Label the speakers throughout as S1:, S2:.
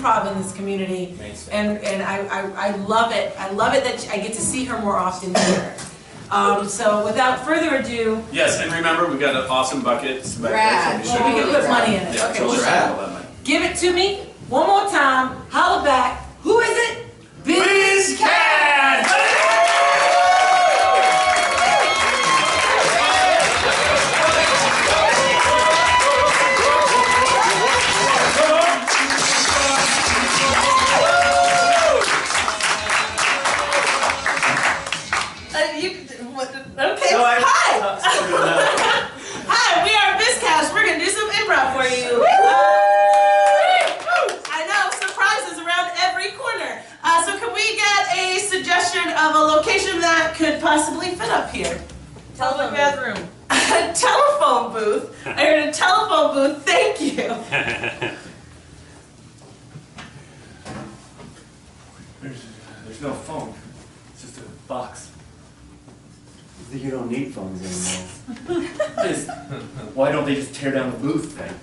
S1: improv in this community, and I love it. I love it that I get to see her more often here. So without further ado,
S2: yes, and remember we got an awesome bucket.
S1: Well, we can put money in it.
S2: Yeah,
S1: okay,
S2: we'll
S1: give it to me one more time. Holla back. Who is it? bizcaj!
S3: Okay. Hi! Hi, we are bizcaj. We're going to do some improv for you. I know, surprises around every corner. So can we get a suggestion of a location that could possibly fit up here?
S1: Telephone bathroom.
S3: A telephone booth. I heard a telephone booth. Thank you.
S4: There's no phone. It's just a box.
S5: You don't need phones anymore.
S4: Why don't they just tear down the booth then?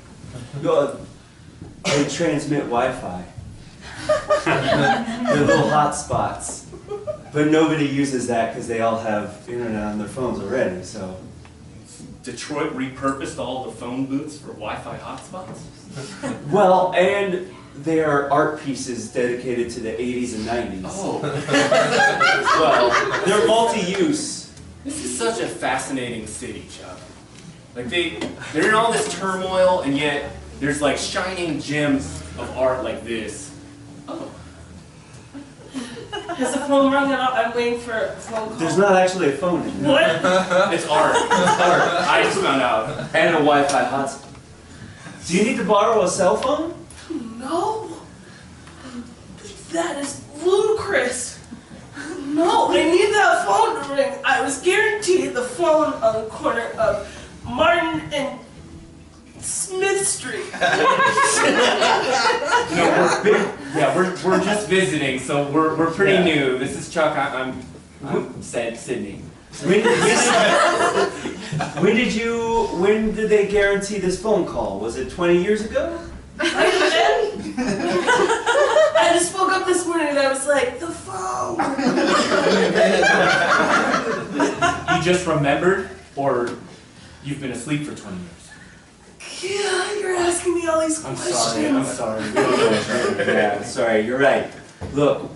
S5: They transmit Wi-Fi. They're little hotspots. But nobody uses that because they all have internet on their phones already, so.
S4: Detroit repurposed all the phone booths for Wi-Fi hotspots?
S5: Well, and they are art pieces dedicated to the 80s and 90s.
S4: Oh.
S5: Well, they're multi-use.
S4: This is such a fascinating city, Chuck. Like they're in all this turmoil, and yet there's like shining gems of art like this. Oh.
S3: Has the phone rung at all? I'm waiting for a phone call.
S5: There's not actually a phone in there.
S3: What?
S4: It's art. It's art. I just found out.
S5: And a Wi-Fi hotspot. Do you need to borrow a cell phone?
S3: No. That is ludicrous. No, I need that phone to ring. I was guaranteed the phone on the corner of Martin and Smith Street.
S4: No, we're just visiting, so we're pretty new. This is Chuck. I'm Sydney.
S5: When did they guarantee this phone call? Was it 20 years ago?
S3: I just woke up this morning and I was like, the phone.
S4: You just remembered, or you've been asleep for 20 years?
S3: Yeah, you're asking me all these questions.
S4: I'm sorry.
S5: Yeah, sorry, you're right. Look,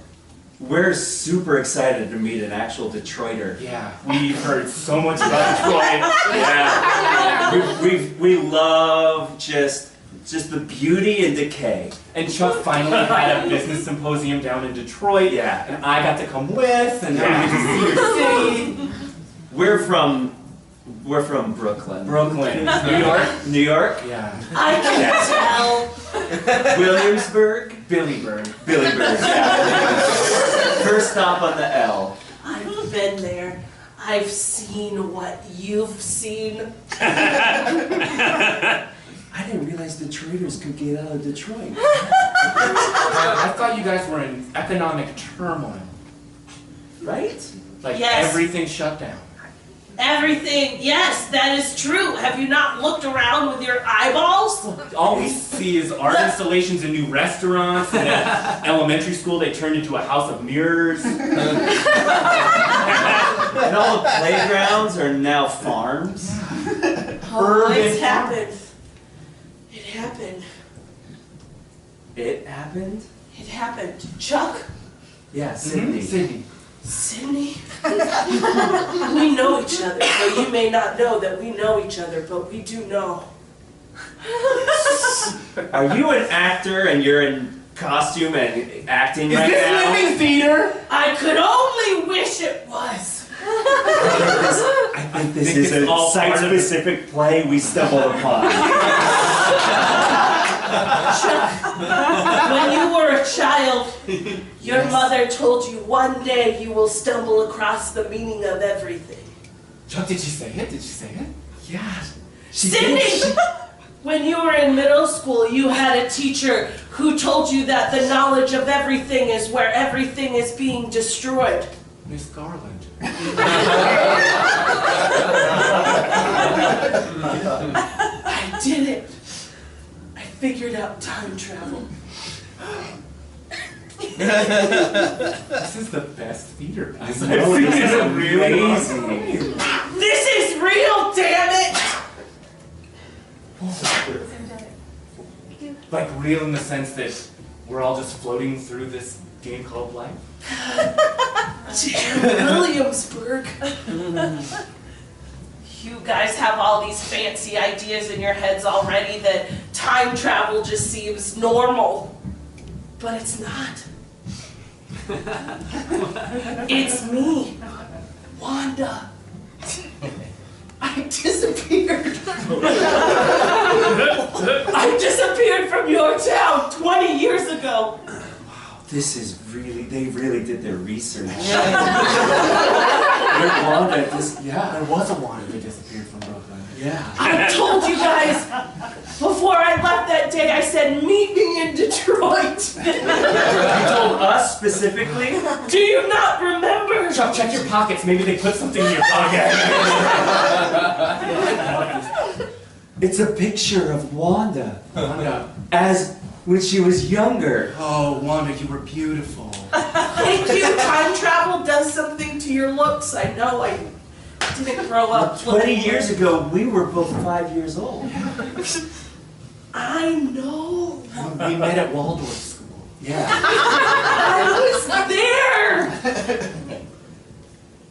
S5: we're super excited to meet an actual Detroiter.
S4: Yeah, we've heard so much about Detroit.
S5: Yeah, we love just the beauty and decay.
S4: And Chuck finally had a business symposium down in Detroit.
S5: Yeah.
S4: And I got to come with, and now we get to see your city.
S5: We're from Brooklyn.
S4: Brooklyn. New York?
S5: New York?
S4: Yeah.
S3: I can tell.
S5: Williamsburg?
S4: Billyburg.
S5: Billyburg, yeah. First stop on the L.
S3: I've been there. I've seen what you've seen.
S5: I didn't realize Detroiters could get out of Detroit.
S4: I thought you guys were in economic turmoil.
S5: Right?
S4: Like
S3: Yes.
S4: everything shut down.
S3: Everything, yes, that is true. Have you not looked around with your eyeballs?
S4: All we see is art installations and new restaurants, and at elementary school they turned into a house of mirrors.
S5: And all the playgrounds are now farms.
S3: Oh, it's happened. It happened.
S5: It happened?
S3: It happened. Chuck?
S5: Yeah, Sydney.
S4: Sydney.
S3: Sydney? We know each other, but you may not know that we know each other, but we do know.
S5: Are you an actor and you're in costume and acting right now?
S4: Is this living theater?
S3: I could only wish it was.
S5: I think this is a site-specific play we stumbled upon.
S3: Chuck, when you were a child, your mother told you one day you will stumble across the meaning of everything.
S4: Chuck, did she say it? Did she say it?
S5: Yeah.
S3: Sydney! When you were in middle school, you had a teacher who told you that the knowledge of everything is where everything is being destroyed.
S4: Miss Garland.
S3: I did it. I figured out time travel.
S4: This is the best theater piece I've
S5: No,
S4: seen
S5: this
S4: in
S5: is
S4: a really long
S5: amazing.
S4: time.
S3: This is real, damn it!
S4: Like real in the sense that we're all just floating through this game called life?
S3: Damn Williamsburg. You guys have all these fancy ideas in your heads already that time travel just seems normal. But it's not. It's me, Wanda. I disappeared. I disappeared from your town 20 years ago.
S5: This is really, they really did their research. Wanda,
S4: Yeah, there was a Wanda that disappeared from Brooklyn.
S5: yeah.
S3: I told you guys before I left that day, I said, meet me in Detroit.
S5: You told us specifically?
S3: Do you not remember?
S4: Chuck, check your pockets. Maybe they put something in your pocket.
S5: It's a picture of Wanda
S4: Wanda.
S5: as when she was younger.
S4: Oh, Wanda, you were beautiful.
S3: Thank you. Time travel does something to your looks. I know I didn't grow up.
S5: 20 years ago, we were both 5 years old.
S3: I know.
S4: We met at Waldorf School.
S5: Yeah.
S3: I was there.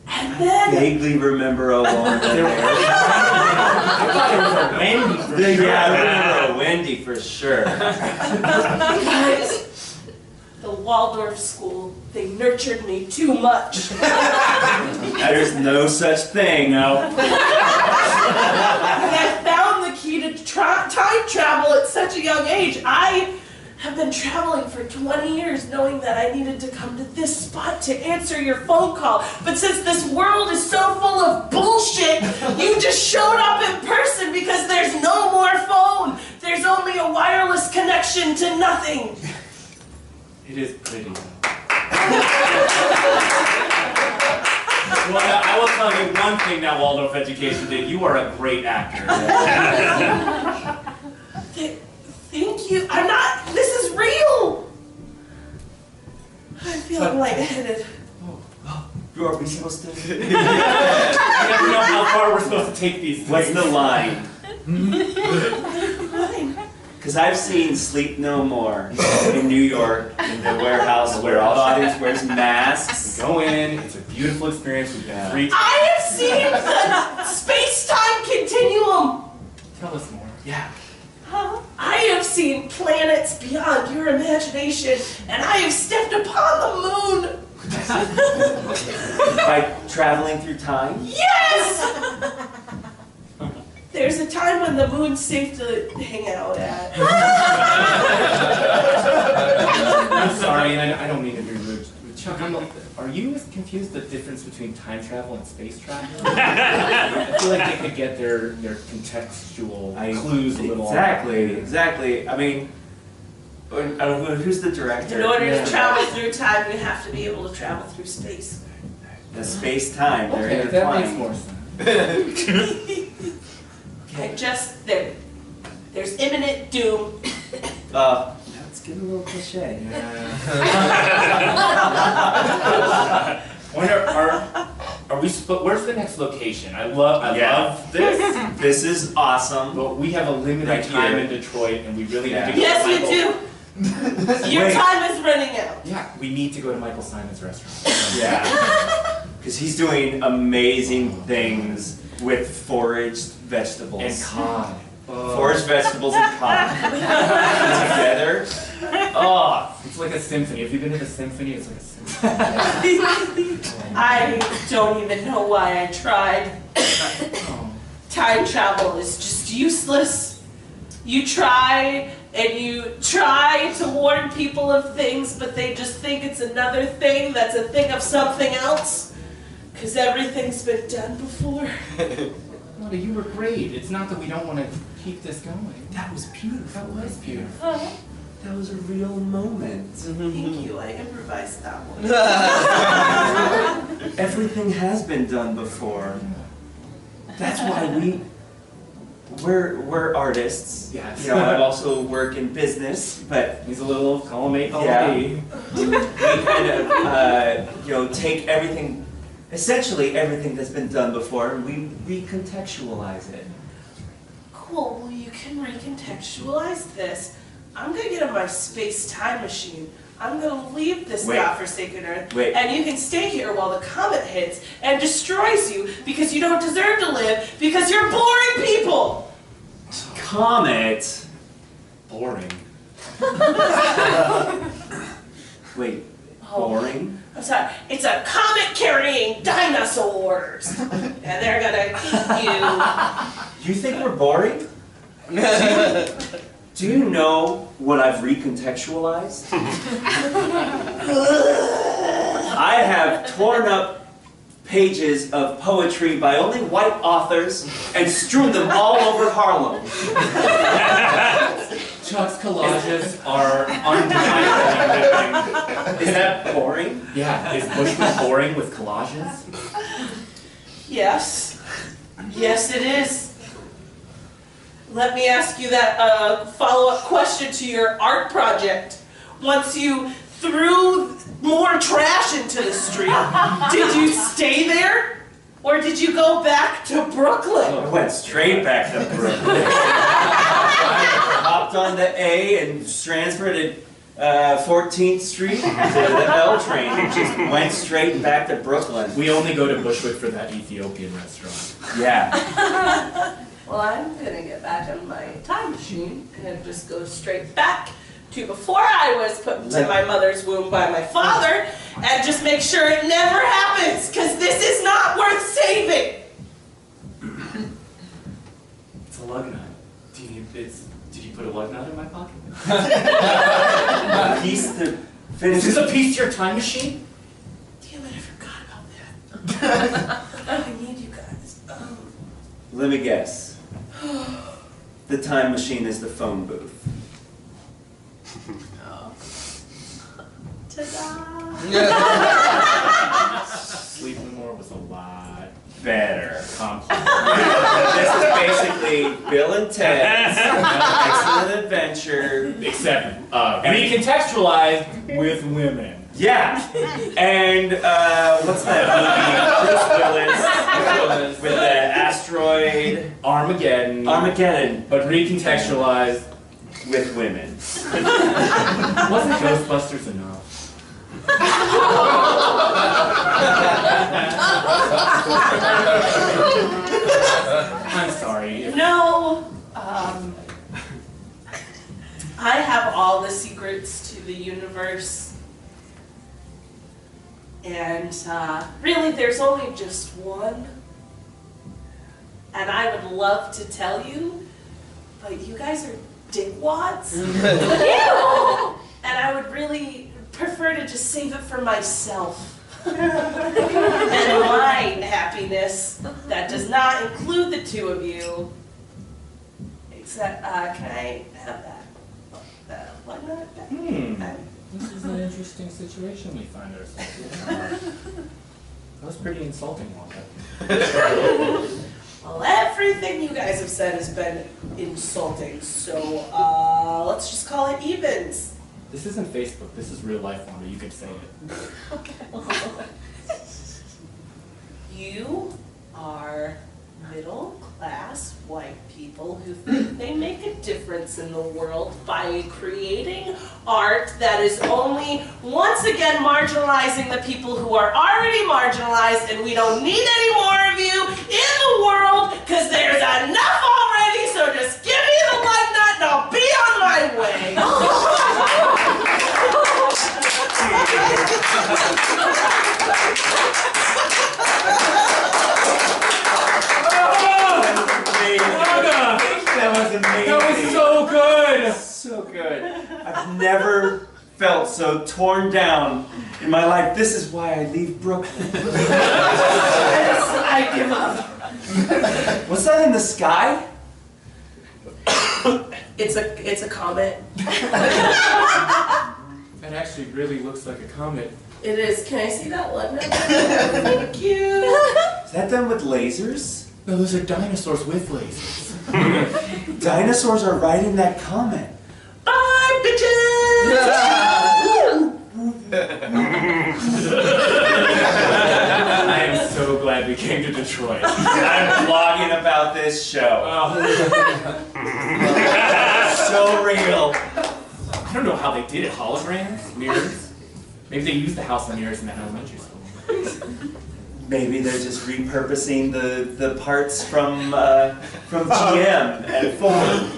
S3: And then
S5: Vaguely remember a Wanda there.
S4: I thought it was a Wendy for sure.
S5: Yeah, I remember a Wendy for sure.
S3: guys, the Waldorf school, they nurtured me too much.
S5: There's no such thing. No.
S3: And I found the key to time travel at such a young age. I have been traveling for 20 years knowing that I needed to come to this spot to answer your phone call. But since this world is so full of bullshit, you just showed up in person because there's no more phone. There's only a wireless connection to nothing.
S4: It is pretty. Well, I will tell you one thing that Waldorf education did. You are a great actor.
S3: Thank you. I'm not. This is real. I'm feeling lightheaded.
S5: Are we supposed to?
S4: I never know how far we're supposed to take these things.
S5: What's the line?
S3: Fine.
S5: Because I've seen Sleep No More in New York in the warehouse where all the audience wears masks.
S4: Go in. It's a beautiful experience. We've been free.
S3: I have seen the space-time continuum.
S4: Tell us more.
S5: Yeah.
S3: I have seen planets beyond your imagination, and I have stepped upon the moon.
S5: By traveling through time?
S3: Yes! There's a time when the moon's safe to hang out at.
S4: I'm sorry, and I don't mean to be rude. Chuck, are you as confused the difference between time travel and space travel? I feel like they could get their contextual clues a little.
S5: Exactly. I mean, who's the director?
S3: In order to travel through time, you have to be able to travel through space.
S5: The space-time, they're
S4: Okay, that makes
S5: intertwined.
S4: more sense.
S3: There's imminent doom.
S5: That's getting a little cliche.
S4: Are we? Where's the next location? I love this.
S5: This is awesome.
S4: But we have a limited
S5: Right
S4: time
S5: here.
S4: in Detroit, and we really need to go.
S3: Yes,
S4: to
S3: you
S4: Michael.
S3: do. Your
S5: Wait.
S3: time is running out.
S4: Yeah, we need to go to Michael Simon's restaurant.
S5: Yeah. Because he's doing amazing things with foraged vegetables.
S4: And cod.
S5: Foraged vegetables and cod. Together.
S4: Oh, it's like a symphony. Have you been to the symphony? It's like a symphony.
S3: I don't even know why I tried. Time travel is just useless. You try and you try to warn people of things, but they just think it's another thing that's a thing of something else. Because everything's been done before.
S4: Wanda, you were great. It's not that we don't want to keep this going.
S5: That was beautiful.
S4: That was beautiful.
S5: That was a real moment.
S3: Thank you, I improvised that one.
S5: Everything has been done before. That's why we're artists.
S4: Yes.
S5: You know, I also work in business, but
S4: He's a little column A, column
S5: Yeah.
S4: B.
S5: kind of, take everything, essentially everything that's been done before, and we recontextualize it.
S3: Cool, well you can recontextualize this. I'm gonna get on my space-time machine. I'm gonna leave this godforsaken Earth, and you can stay here while the comet hits and destroys you because you don't deserve to live because you're boring people!
S5: Comet?
S4: Boring.
S5: Wait, boring?
S3: I'm sorry, it's a comet-carrying dinosaurs! And they're gonna eat you.
S5: You think we're boring? Do you know what I've recontextualized? I have torn up pages of poetry by only white authors and strewn them all over Harlem.
S4: Chuck's collages are undeniable.
S5: Is that boring?
S4: Yeah, is Bushwick boring with collages?
S3: Yes. Yes, it is. Let me ask you that follow-up question to your art project. Once you threw more trash into the street, did you stay there? Or did you go back to Brooklyn?
S5: I went straight back to Brooklyn. I hopped on the A and transferred at 14th Street to the L train and just went straight back to Brooklyn.
S4: We only go to Bushwick for that Ethiopian restaurant.
S5: Yeah.
S3: Well, I'm gonna get back on my time machine and just go straight back to before I was put into my mother's womb by my father and just make sure it never happens, because this is not worth saving!
S4: It's a lug nut. Did you put a lug nut in my pocket?
S5: A piece to finish.
S4: Is this a piece to your time machine?
S3: Damn it, I forgot about that. I need you guys.
S5: Let me guess. The time machine is the phone booth.
S3: Ta-da!
S4: Sleeping More was a lot
S5: Better.
S4: complex.
S5: This is basically Bill and Ted's Excellent Adventure.
S4: Except recontextualized with women.
S5: Yeah. And what's that movie? Bruce Willis with the asteroid
S4: Armageddon.
S5: Armageddon
S4: But recontextualized.
S5: with women.
S4: Wasn't Ghostbusters enough? I'm sorry.
S3: No, I have all the secrets to the universe. And really, there's only just one. And I would love to tell you, but you guys are dickwads. And I would really prefer to just save it for myself. And my happiness, that does not include the two of you. Except, can I have that lug nut back?
S4: This is an interesting situation we find ourselves in. That was pretty insulting, wasn't it?
S3: Well, everything you guys have said has been insulting, so let's just call it evens.
S4: This isn't Facebook, this is real life, Wanda. You could say it.
S3: You are middle-class white people who think they make a difference in the world by creating art that is only, once again, marginalizing the people who are already marginalized, and we don't need any more of you in the world, because there's enough already, so just give me the lug nut and I'll be on my way.
S5: That was amazing.
S4: That was so good!
S5: So good. I've never felt so torn down in my life. This is why I leave Brooklyn.
S3: I give up.
S5: What's that in the sky?
S3: It's a comet.
S4: That actually really looks like a comet.
S3: It is. Can I see that lug nut? Thank you.
S5: Is that done with lasers?
S4: No, those are dinosaurs with lasers.
S5: Dinosaurs are riding that comet.
S3: Bye, bitches!
S4: I am so glad we came to Detroit.
S5: I'm blogging about this show. So real.
S4: I don't know how they did it. Holograms? Mirrors? Maybe they used the house of mirrors in that elementary school.
S5: Maybe they're just repurposing the parts from GM and Ford.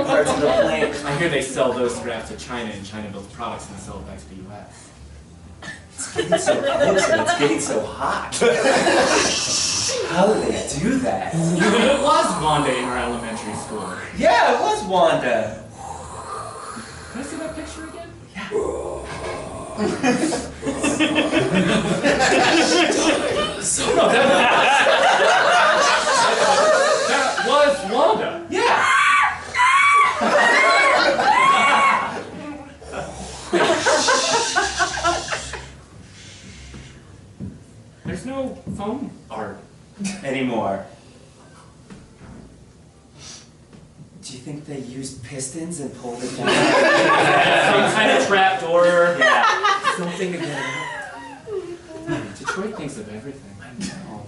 S5: Parts of the plant.
S4: I hear they sell those scraps to China, and China builds products and sell it back to the U.S.
S5: It's getting so close and it's getting so hot. How do they do that?
S4: It was Wanda in our elementary school.
S5: Yeah, it was Wanda.
S4: Can I see that picture again?
S5: Yeah.
S4: No, that was Wanda.
S5: Yeah.
S4: There's no foam art.
S5: Anymore. Do you think they used pistons and pulled it down?
S4: Some kind of trap door.
S5: Yeah.
S4: Something to get it out. Detroit thinks of everything. I know.